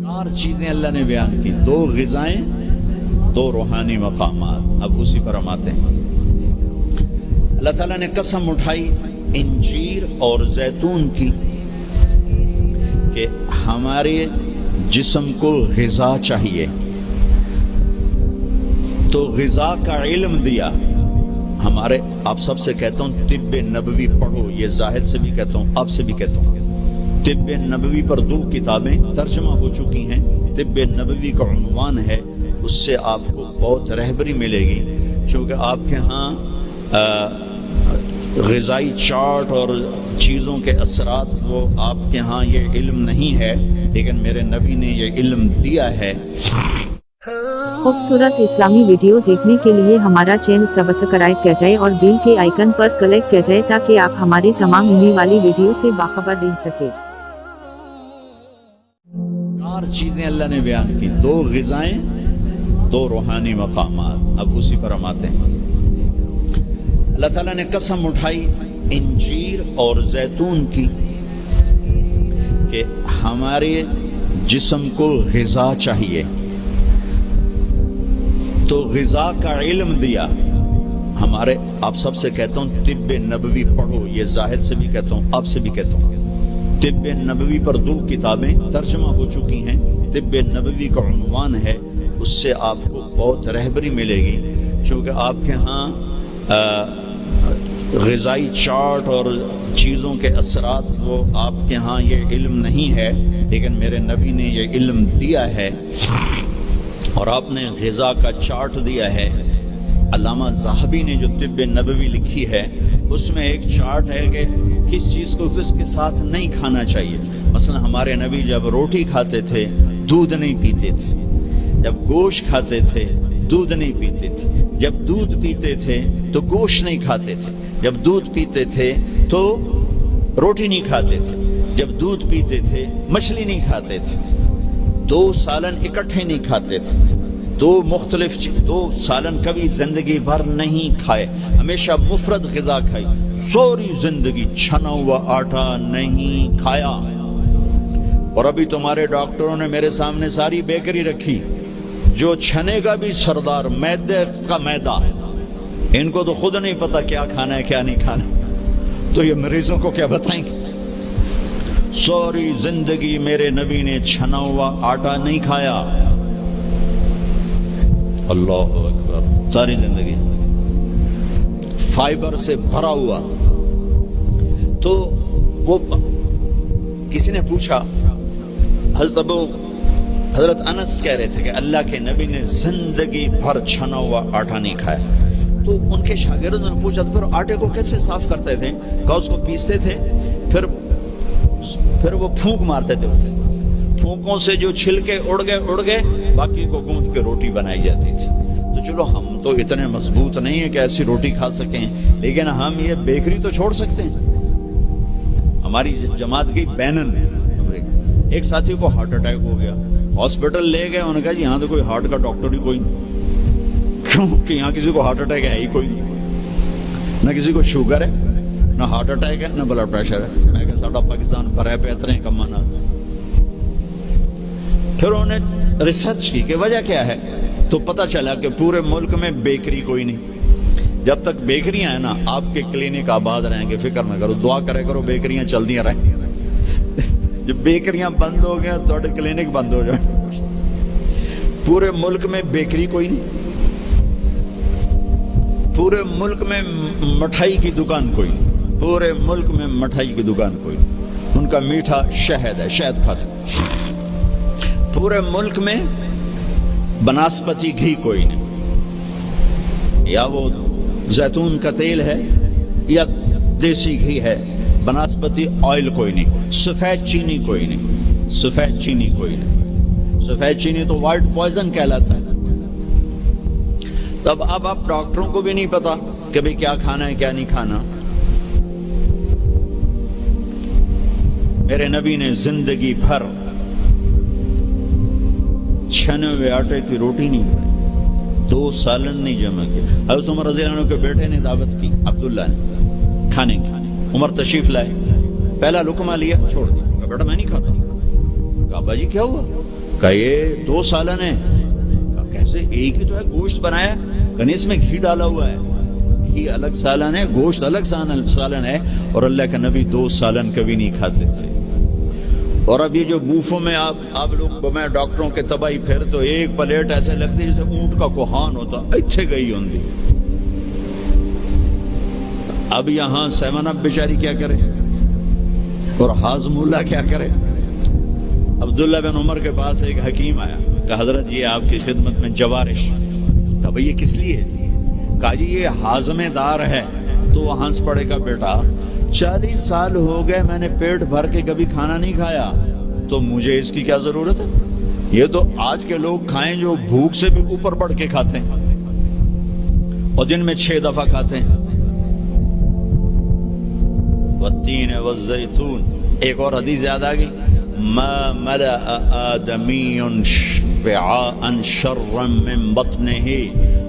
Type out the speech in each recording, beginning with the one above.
چار چیزیں اللہ نے بیان کی، دو غذائیں، دو روحانی مقامات۔ اب اسی پر ہم آتے ہیں۔ اللہ تعالیٰ نے قسم اٹھائی انجیر اور زیتون کی کہ ہمارے جسم کو غذا چاہیے، تو غذا کا علم دیا۔ ہمارے آپ سب سے کہتا ہوں طب نبوی پڑھو، یہ زاہد سے بھی کہتا ہوں، آپ سے بھی کہتا ہوں۔ طب نبوی پر 2 کتابیں ترجمہ ہو چکی ہیں، طب نبوی کا عنوان ہے، اس سے آپ کو بہت رہبری ملے گی، چونکہ آپ کے ہاں غذائی چارٹ اور چیزوں کے اثرات وہ آپ کے ہاں یہ علم نہیں ہے، لیکن میرے نبی نے یہ علم دیا ہے۔ خوبصورت اسلامی ویڈیو دیکھنے کے لیے ہمارا چینل سبسکرائب کیا جائے اور بیل کے آئیکن پر کلک کیا جائے تاکہ آپ ہماری تمام ہونے والی ویڈیو سے باخبر رہ سکے۔ چار چیزیں اللہ نے بیان کی، 2 غذائیں، 2 روحانی مقامات۔ اب اسی پر ہم آتے ہیں۔ اللہ تعالیٰ نے قسم اٹھائی انجیر اور زیتون کی کہ ہمارے جسم کو غذا چاہیے، تو غذا کا علم دیا۔ ہمارے آپ سب سے کہتا ہوں طب نبوی پڑھو، یہ زاہد سے بھی کہتا ہوں، آپ سے بھی کہتا ہوں۔ طب نبوی پر 2 کتابیں ترجمہ ہو چکی ہیں، طب نبوی کا عنوان ہے، اس سے آپ کو بہت رہبری ملے گی، چونکہ آپ کے ہاں غذائی چارٹ اور چیزوں کے اثرات وہ آپ کے ہاں یہ علم نہیں ہے، لیکن میرے نبی نے یہ علم دیا ہے، اور آپ نے غذا کا چارٹ دیا ہے۔ علامہ ذہبی نے جو طب نبوی لکھی ہے، اس میں ایک چارٹ ہے کہ کس چیز کو کس کے ساتھ نہیں کھانا چاہیے۔ مثلا ہمارے نبی جب روٹی کھاتے تھے دودھ نہیں پیتے تھے، جب گوشت کھاتے تھے دودھ نہیں پیتے تھے، جب دودھ پیتے تھے تو گوشت نہیں کھاتے تھے، جب دودھ پیتے تھے تو روٹی نہیں کھاتے تھے، جب دودھ پیتے تھے مچھلی نہیں کھاتے تھے، 2 سالن اکٹھے نہیں کھاتے تھے، 2 سالن کبھی زندگی بھر نہیں کھائے، ہمیشہ مفرد غذا کھائی، سوری زندگی چھنا ہوا آٹا نہیں کھایا۔ اور ابھی تمہارے ڈاکٹروں نے میرے سامنے ساری بیکری رکھی، جو چھنے کا بھی سردار، میدے کا میدا، ان کو تو خود نہیں پتا کیا کھانا ہے کیا نہیں کھانا، تو یہ مریضوں کو کیا بتائیں گے؟ سوری زندگی میرے نبی نے چھنا ہوا آٹا نہیں کھایا۔ اللہ اکبر، ساری زندگی فائبر سے بھرا ہوا۔ تو وہ کسی نے پوچھا، حضرت انس کہہ رہے تھے کہ اللہ کے نبی نے زندگی بھر چھنا ہوا آٹا نہیں کھایا۔ تو ان کے شاگردوں نے پوچھا، پھر آٹے کو کیسے صاف کرتے تھے؟ کہا اس کو پیستے تھے، پھر وہ پھونک مارتے تھے، پھونکوں سے جو چھلکے اڑ گئے، باقی کو گوندھ کے روٹی بنائی جاتی تھی۔ تو چلو ہم تو اتنے مضبوط نہیں ہیں کہ ایسی روٹی کھا سکیں، لیکن ہم یہ بیکری تو چھوڑ سکتے ہیں۔ ہماری جماعت کی بینن، ایک ساتھی کو ہارٹ اٹیک ہو گیا، ہاسپٹل لے گئے، انہوں نے کہا جی یہاں تو کوئی ہارٹ کا ڈاکٹر ہی کوئی نہیں، کیونکہ یہاں کسی کو ہارٹ اٹیک ہے ہی کوئی نہیں، نہ کسی کو شوگر ہے، نہ ہارٹ اٹیک ہے، نہ بلڈ پریشر ہے۔ میں کہا ساڈا پاکستان بھرے پہ اتنے کمانا۔ پھر انہوں نے ریسرچ کی کہ وجہ کیا ہے، تو پتہ چلا کہ پورے ملک میں بیکری کوئی نہیں۔ جب تک بیکریاں ہیں نا، آپ کے کلینک آباد رہیں گے، فکر نہ کرو، دعا کرے کرو بیکریاں چلدیاں رہیں۔ جب بیکریاں بند ہو گیا تو کلینک بند ہو جائے۔ پورے ملک میں بیکری کوئی نہیں، پورے ملک میں مٹھائی کی دکان کوئی نہیں، پورے ملک میں مٹھائی کی دکان کوئی نہیں، ان کا میٹھا شہد ہے، شہد کھاتے۔ پورے ملک میں بناسپتی گھی کوئی نہیں، یا وہ زیتون کا تیل ہے یا دیسی گھی ہے، بناسپتی آئل کوئی نہیں، سفید چینی کوئی نہیں، سفید چینی کوئی نہیں، سفید چینی تو وائٹ پوائزن کہلاتا ہے۔ تب اب آپ ڈاکٹروں کو بھی نہیں پتا کہ بھئی کیا کھانا ہے کیا نہیں کھانا۔ میرے نبی نے زندگی بھر چھنے ہوئے آٹے کی روٹی نہیں کھائی، 2 سالن نہیں جمع کیا۔ حضرت عمر رضی اللہ عنہ کے بیٹے نے دعوت کی، عبداللہ نے، کھانے کی۔ عمر تشریف لائے، پہلا لقمہ لیا، چھوڑ دیا، کہا بیٹا میں نہیں کھاتا۔ کہا ابا جی کیا ہوا؟ کہ یہ 2 سالن ہے. کیسے؟ ایک ہی تو ہے، گوشت بنایا، کہیں اس میں گھی ڈالا ہوا ہے. گھی الگ سالن ہے، گوشت الگ سالن ہے. اور اللہ کے نبی 2 سالن کبھی نہیں کھاتے تھے. اور اب یہ جو بوفوں میں آپ لوگ میں ڈاکٹروں کے تباہی پھر تو ایک پلیٹ ایسے لگتی ہے جیسے اونٹ کا کوہان ہوتا، اچھے گئی ہوندی. اب یہاں 7 اپ بیچاری کیا کرے اور ہاضم اللہ کیا کرے. عبداللہ بن عمر کے پاس ایک حکیم آیا کہ حضرت یہ آپ کی خدمت میں جوارش. کہ بھئی یہ کس لیے؟ کہا جی یہ ہاضمے دار ہے. تو وہ ہنس پڑے گا، بیٹا 40 سال ہو گئے میں نے پیٹ بھر کے کبھی کھانا نہیں کھایا، تو مجھے اس کی کیا ضرورت ہے؟ یہ تو آج کے لوگ کھائیں جو بھوک سے بھی اوپر بڑھ کے کھاتے ہیں اور دن میں 6 دفعہ کھاتے ہیں. والتین والزیتون. ایک اور حدیث یاد آ گئی، ما ملأ آدمی وعاء شرا من بطنہ.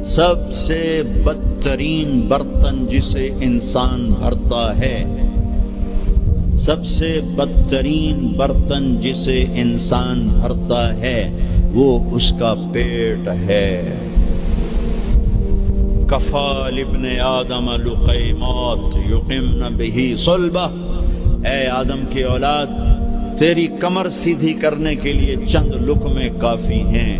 سب سے بدترین برتن جسے انسان بھرتا ہے، سب سے بدترین برتن جسے انسان بھرتا ہے وہ اس کا پیٹ ہے. کفا لابن آدم لقیمات یقمن بہ صلبہ. اے آدم کی اولاد، تیری کمر سیدھی کرنے کے لیے چند لقمے کافی ہیں،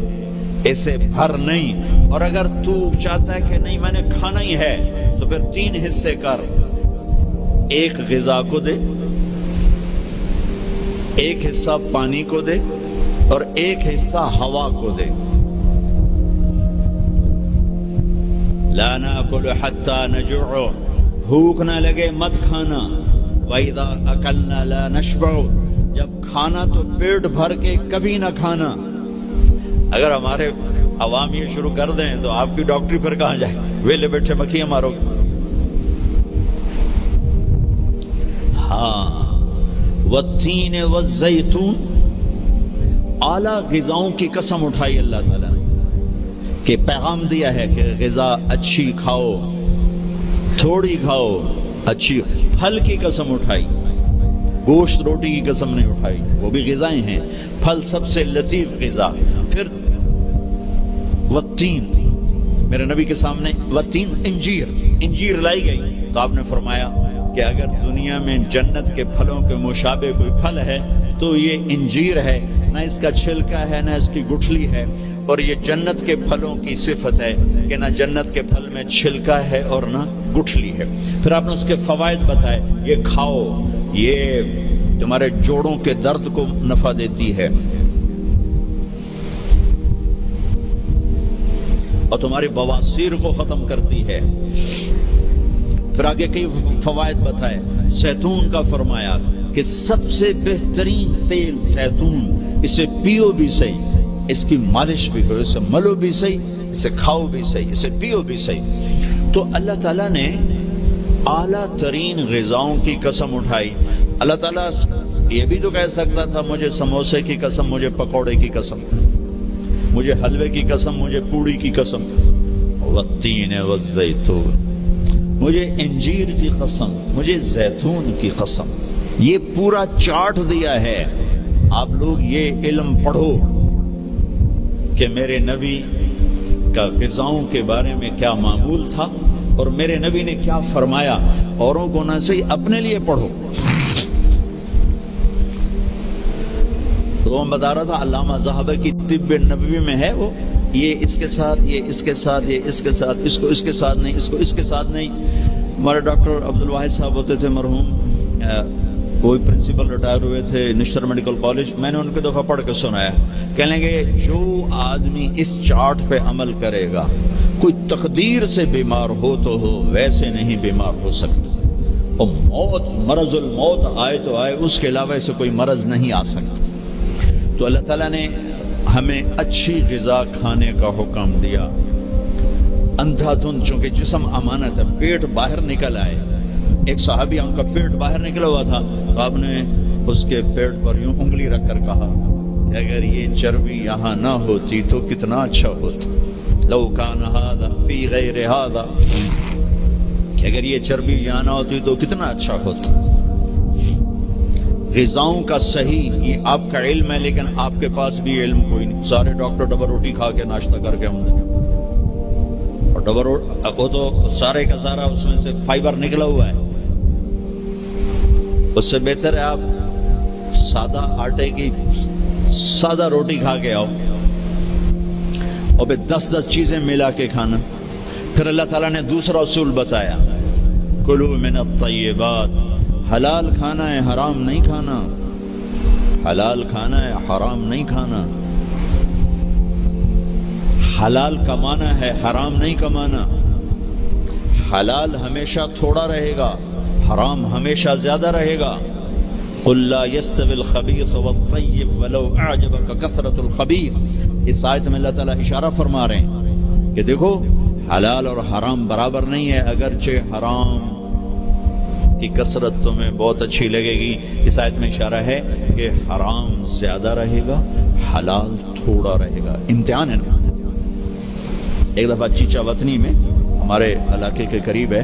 اسے بھر نہیں. اور اگر تو چاہتا ہے کہ نہیں میں نے کھانا ہی ہے تو پھر 3 حصے کر. ایک غذا کو دے، ایک حصہ پانی کو دے، اور ایک حصہ ہوا کو دے. لا ناکل حتی نجوع. بھوک نہ لگے مت کھانا. وَإِذَا أَكَلْنَا لَا نَشْبَعُ. جب کھانا تو پیٹ بھر کے کبھی نہ کھانا. اگر ہمارے عوام یہ شروع کر دیں تو آپ کی ڈاکٹری پھر کہاں جائے؟ ویلے بیٹھے مکھیاں مارو گے. ہاں، والتین والزیتون. اعلیٰ غذاؤں کی قسم اٹھائی اللہ تعالیٰ نے کہ پیغام دیا ہے کہ غذا اچھی کھاؤ، تھوڑی کھاؤ، اچھی. پھل کی قسم اٹھائی، گوشت روٹی کی قسم نہیں اٹھائی، وہ بھی غذائیں ہیں. پھل سب سے لطیف غذا. پھر والتین، میرے نبی کے سامنے والتین انجیر لائی گئی تو آپ نے فرمایا کہ اگر دنیا میں جنت کے پھلوں کے مشابہ کوئی پھل ہے تو یہ انجیر ہے. نہ اس کا چھلکا ہے، نہ اس کی گٹھلی ہے. اور یہ جنت کے پھلوں کی صفت ہے کہ نہ جنت کے پھل میں چھلکا ہے اور نہ گٹھلی ہے. پھر آپ نے اس کے فوائد بتائے. یہ کھاؤ، یہ تمہارے جوڑوں کے درد کو نفع دیتی ہے اور تمہاری بواسیر کو ختم کرتی ہے. پھر آگے کئی فوائد بتائے. زیتون کا فرمایا کہ سب سے بہترین تیل زیتون، اسے پیو بھی صحیح، اس کی مالش بھی کرو، اسے ملو بھی صحیح، اسے کھاؤ بھی صحیح، اسے پیو بھی صحیح. تو اللہ تعالیٰ نے اعلیٰ ترین غذاؤں کی قسم اٹھائی. اللہ تعالیٰ یہ بھی تو کہہ سکتا تھا مجھے سموسے کی قسم، مجھے پکوڑے کی قسم، مجھے حلوے کی قسم، مجھے پوڑی کی قسم. والتین والزیتون. مجھے انجیر کی قسم، مجھے زیتون کی قسم. یہ پورا چارٹ دیا ہے. آپ لوگ یہ علم پڑھو کہ میرے نبی کا غذاؤں کے بارے میں کیا معمول تھا اور میرے نبی نے کیا فرمایا. اوروں کو نہ صحیح اپنے لیے پڑھو. تو میں بتا رہا تھا علامہ ذہبی کی طب نبوی میں ہے وہ، یہ اس کے ساتھ، یہ اس کے ساتھ، یہ اس کے ساتھ، اس کو اس کے ساتھ نہیں، اس کو اس کے ساتھ نہیں. ہمارے ڈاکٹر عبدالواحد صاحب ہوتے تھے مرحوم، وہی پرنسپل ریٹائر ہوئے تھے نشتر میڈیکل کالج. میں نے ان کو دفعہ پڑھ کے سنایا، کہنے لگے جو آدمی اس چارٹ پہ عمل کرے گا، کوئی تقدیر سے بیمار ہو تو ہو، ویسے نہیں بیمار ہو سکتا. اور موت، مرض الموت آئے تو آئے، اس کے علاوہ سے کوئی مرض نہیں آ سکتا. تو اللہ تعالیٰ نے ہمیں اچھی غذا کھانے کا حکم دیا. اندھا دھند، چونکہ جسم امانت ہے، پیٹ باہر نکل آئے. ایک صحابی ان کا پیٹ باہر نکلا ہوا تھا تو آپ نے اس کے پیٹ پر یوں انگلی رکھ کر کہا کہ اگر یہ چربی یہاں نہ ہوتی تو کتنا اچھا ہوتا. لو کان ھذا فی غیر ھذا، کہ اگر یہ چربی یہاں نہ ہوتی تو کتنا اچھا ہوتا. غذاؤں کا صحیح یہ آپ کا علم ہے، لیکن آپ کے پاس بھی علم کوئی نہیں. سارے ڈاکٹر ڈبل روٹی کھا کے ناشتہ کر کے ہم اور ڈبل وہ تو سارے کا سارا اس میں سے فائبر نکلا ہوا ہے. اس سے بہتر ہے آپ سادہ آٹے کی سادہ روٹی کھا کے آؤ اور پھر 10 چیزیں ملا کے کھانا. پھر اللہ تعالیٰ نے دوسرا اصول بتایا، کلوا من الطیبات، حلال کھانا ہے حرام نہیں کھانا، حلال کھانا ہے حرام نہیں کھانا، حلال کمانا ہے حرام نہیں کمانا، حلال ہمیشہ تھوڑا رہے گا، حرام ہمیشہ زیادہ رہے گا. قل لا يستوي الخبيث والطيب ولو اعجبك كثرة الخبيث. اس آیت میں اللہ تعالیٰ اشارہ فرما رہے ہیں کہ دیکھو حلال اور حرام برابر نہیں ہے، اگرچہ حرام کی کثرت تمہیں بہت اچھی لگے گی. اس آیت میں اشارہ ہے کہ حرام زیادہ رہے گا، حلال تھوڑا رہے گا. امتحان ہے نا. ایک دفعہ چیچا وطنی میں ہمارے علاقے کے قریب ہے،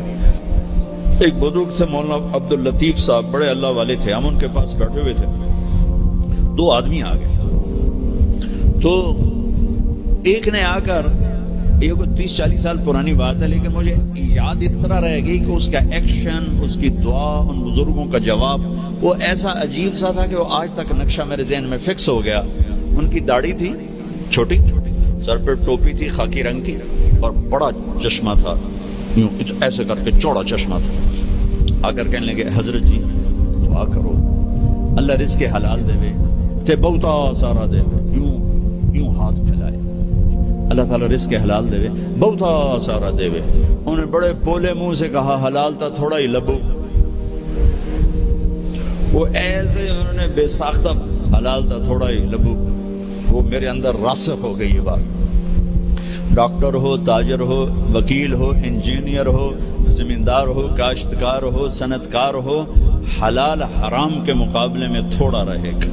ایک بزرگ سے مولانا عبداللطیف صاحب، بڑے اللہ والے تھے. ہم ان کے پاس بیٹھے ہوئے تھے، 2 آدمی آ گئے. تو ایک نے آ کر، یہ کوئی 30-40 سال پرانی بات ہے لیکن مجھے یاد اس طرح رہے گی کہ اس کا ایکشن، اس کی دعا، ان بزرگوں کا جواب وہ ایسا عجیب سا تھا کہ وہ آج تک نقشہ میرے ذہن میں فکس ہو گیا. ان کی داڑھی تھی چھوٹی، سر پہ ٹوپی تھی خاکی رنگ کی اور بڑا چشمہ تھا، یوں ایسے کر کے چوڑا چشمہ تھا. آ کر کہنے لگے حضرت جی دعا کرو اللہ رزق حلال دے تے بہتا سارا دے، یوں ہاتھ پھیلائے، اللہ تعالیٰ رزق حلال دے بہتا سارا دے. انہوں نے بڑے پولے منہ سے کہا حلال تا تھوڑا ہی لبو. وہ ایسے انہوں نے بے ساختہ حلال تا تھوڑا ہی لبو. وہ میرے اندر راسخ ہو گئی یہ بات. ڈاکٹر ہو، تاجر ہو، وکیل ہو، انجینئر ہو، زمیندار ہو، کاشتکار ہو، صنعتکار ہو، حلال حرام کے مقابلے میں تھوڑا رہے گا.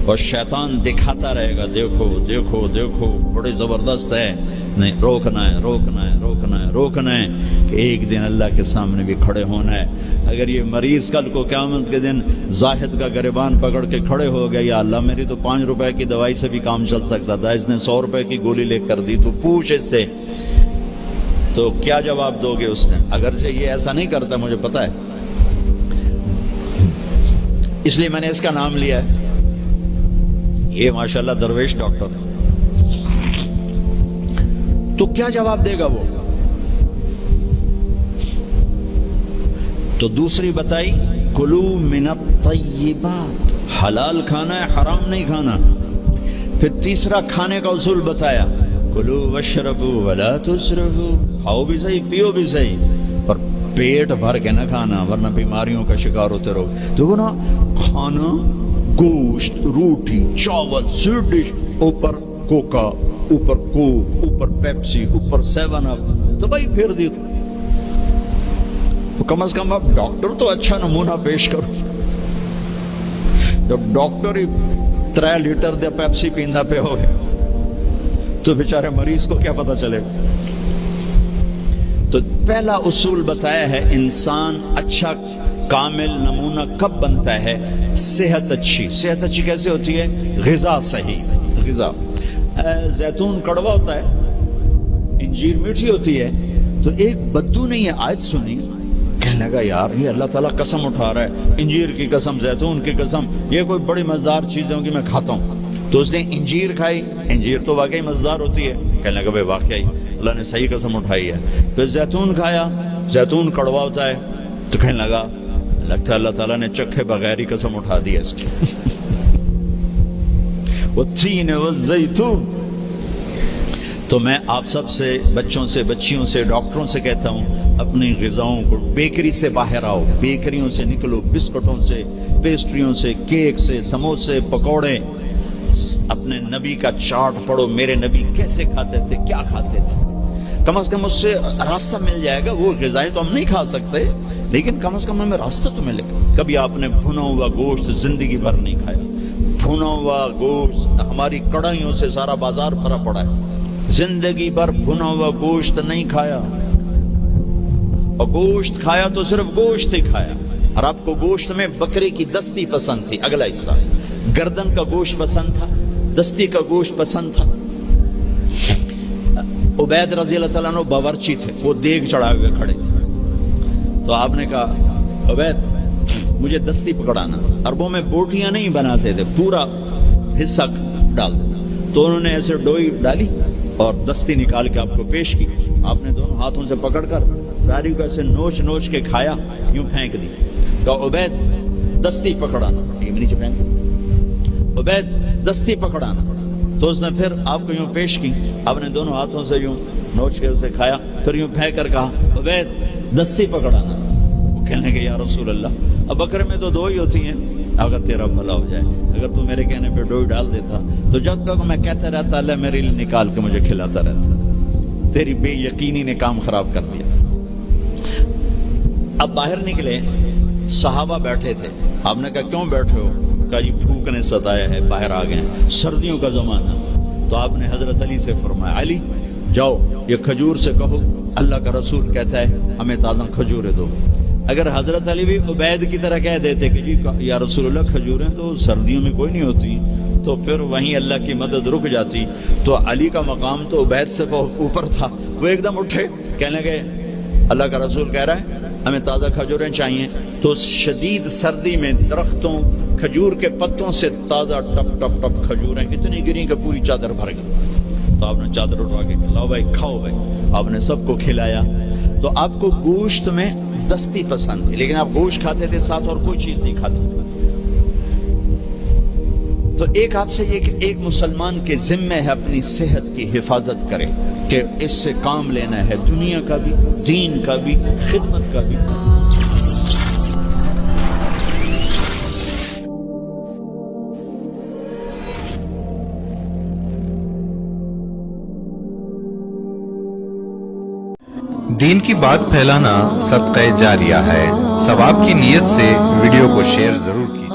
اور شیطان دکھاتا رہے گا دیکھو دیکھو دیکھو بڑے زبردست ہے. نہیں، روکنا ہے روکنا ہے روکنا ہے روکنا ہے کہ ایک دن اللہ کے سامنے بھی کھڑے ہونا ہے. اگر یہ مریض کل کو قیامت کے دن زاہد کا گریبان پکڑ کے کھڑے ہو گیا، یا اللہ میری تو 5 روپے کی دوائی سے بھی کام چل سکتا تھا، اس نے 100 روپے کی گولی لے کر دی، تو پوچھ اس سے، تو کیا جواب دو گے اس نے؟ اگرچہ یہ ایسا نہیں کرتا مجھے پتا ہے، اس لیے میں نے اس کا نام لیا ہے. یہ ماشاءاللہ درویش ڈاکٹر ہے. تو کیا جواب دے گا وہ؟ تو دوسری بتائی کلو من الطیبات، حلال کھانا ہے حرام نہیں کھانا. پھر تیسرا کھانے کا اصول بتایا، کلو واشربوا ولا تسرفوا، کھاؤ بھی صحیح پیو بھی صحیح پر پیٹ بھر کے نہ کھانا ورنہ بیماریوں کا شکار ہوتے رہو. دیکھو نا، کھانا گوشت، روٹی، چاول، سویٹ ڈش، اوپر کوکا، اوپر کوک، اوپر پیپسی، اوپر 7 اپ، تو بھائی پھر دی تو کم از کم آپ ڈاکٹر تو اچھا نمونہ پیش کرو. جب ڈاکٹر ہی 3 لیٹر دے پیپسی پیندا پہ ہو گئے تو بیچارے مریض کو کیا پتا چلے. تو پہلا اصول بتایا ہے انسان اچھا کامل نمونہ کب بنتا ہے؟ صحت اچھی. صحت اچھی کیسے ہوتی ہے؟ غذا صحیح. غذا، زیتون کڑوا ہوتا ہے، انجیر میٹھی ہوتی ہے. تو ایک بدو نے یہ آیت سنی، کہنے لگا یار یہ اللہ تعالیٰ قسم اٹھا رہا ہے، انجیر کی قسم، زیتون کی قسم، یہ کوئی بڑی مزدار چیز ہوگی میں کھاتا ہوں. تو اس نے انجیر کھائی، انجیر تو واقعی مزدار ہوتی ہے، کہنے لگا بھائی واقعی اللہ نے صحیح قسم اٹھائی ہے. پھر زیتون کھایا، زیتون کڑوا ہوتا ہے، تو کہنے لگا لگتا ہے اللہ تعالیٰ نے چکھے بغیر ہی قسم اٹھا دی اس کی. والتین والزیتون. تو میں آپ سب سے، بچوں سے، بچیوں سے، ڈاکٹروں سے کہتا ہوں اپنی غذاؤں کو، بیکری سے باہر آؤ، بیکریوں سے نکلو، بسکٹوں سے، پیسٹریوں سے، کیک سے، سموسے، پکوڑے. اپنے نبی کا چارٹ پڑھو، میرے نبی کیسے کھاتے تھے، کیا کھاتے تھے. کم از کم اس سے راستہ مل جائے گا. وہ غذائیں تو ہم نہیں کھا سکتے لیکن کم از کم ہمیں راستہ تو ملے گا. کبھی آپ نے بھنا ہوا گوشت زندگی بھر نہیں کھایا. بھنا ہوا گوشت ہماری کڑھائیوں سے سارا بازار بھرا پڑا ہے. زندگی بھر بھنا ہوا گوشت نہیں کھایا، اور گوشت کھایا تو صرف گوشت ہی کھایا. اور آپ کو گوشت میں بکرے کی دستی پسند تھی. اگلا حصہ گردن کا گوشت پسند تھا, دستی کا گوشت پسند تھا. عبید رضی اللہ تعالیٰ عنہ باورچی تھے, وہ دیگ چڑھائے ہوئے کھڑے تھے. تو آپ نے کہا عبید مجھے دستی پکڑانا. عربوں میں بوٹیاں نہیں بناتے تھے, پورا حصہ ڈال دو. تو انہوں نے ایسے ڈوئی ڈالی اور دستی نکال کے آپ کو پیش کی. آپ نے دونوں ہاتھوں سے پکڑ کر ساری کو ایسے نوچ نوچ کے کھایا, یوں پھینک دی. تو عبید دستی پکڑانا, نیچے پھینک. عبید دستی پکڑانا. تو اس نے پھر آپ کو یوں پیش کی, آپ نے دونوں ہاتھوں سے یوں نوچ کے اسے کھایا, پھر یوں پھینک کر کہا عبید دستی پکڑانا. وہ کہنے لگے یا رسول اللہ اب بکرے میں تو دو ہی ہوتی ہیں, اگر تیرا بھلا ہو جائے, اگر تو میرے کہنے پہ ڈوئی ڈال دیتا تو جب تک میں کہتا رہتا اللہ میرے لیے نکال کے مجھے کھلاتا رہتا. تیری بے یقینی نے کام خراب کر دیا. اب باہر نکلے, صحابہ بیٹھے تھے. آپ نے کہا کیوں بیٹھے ہو؟ کہا جی بھوک نے ستایا ہے, باہر آ گئے, سردیوں کا زمانہ. تو آپ نے حضرت علی سے فرمایا علی جاؤ یہ کھجور سے کہو اللہ کا رسول کہتا ہے ہمیں تازہ کھجوریں دو. اگر حضرت علی بھی عبید کی طرح کہہ دیتے کہ جی یا رسول اللہ کھجوریں تو سردیوں میں کوئی نہیں ہوتی, تو پھر وہیں اللہ کی مدد رک جاتی. تو علی کا مقام تو عبید سے اوپر تھا. وہ ایک دم اٹھے, کہنے لگے اللہ کا رسول کہہ رہا ہے ہمیں تازہ کھجوریں چاہیے. تو شدید سردی میں درختوں کھجور کے پتوں سے تازہ ٹپ ٹپ ٹپ کھجوریں اتنی گری کہ پوری چادر بھر گئی. تو آپ نے چادر اٹھا کے لاؤ بھائی کھاؤ بھائی. آپ نے سب کو کھلایا. تو آپ کو گوشت میں دستی پسند تھی, لیکن آپ گوشت کھاتے تھے, ساتھ اور کوئی چیز نہیں کھاتے. تو ایک آپ سے ایک مسلمان کے ذمہ ہے اپنی صحت کی حفاظت کرے کہ اس سے کام لینا ہے, دنیا کا بھی, دین کا بھی, خدمت کا بھی. دین کی بات پھیلانا صدقہ جاریہ ہے. ثواب کی نیت سے ویڈیو کو شیئر ضرور کیجیے.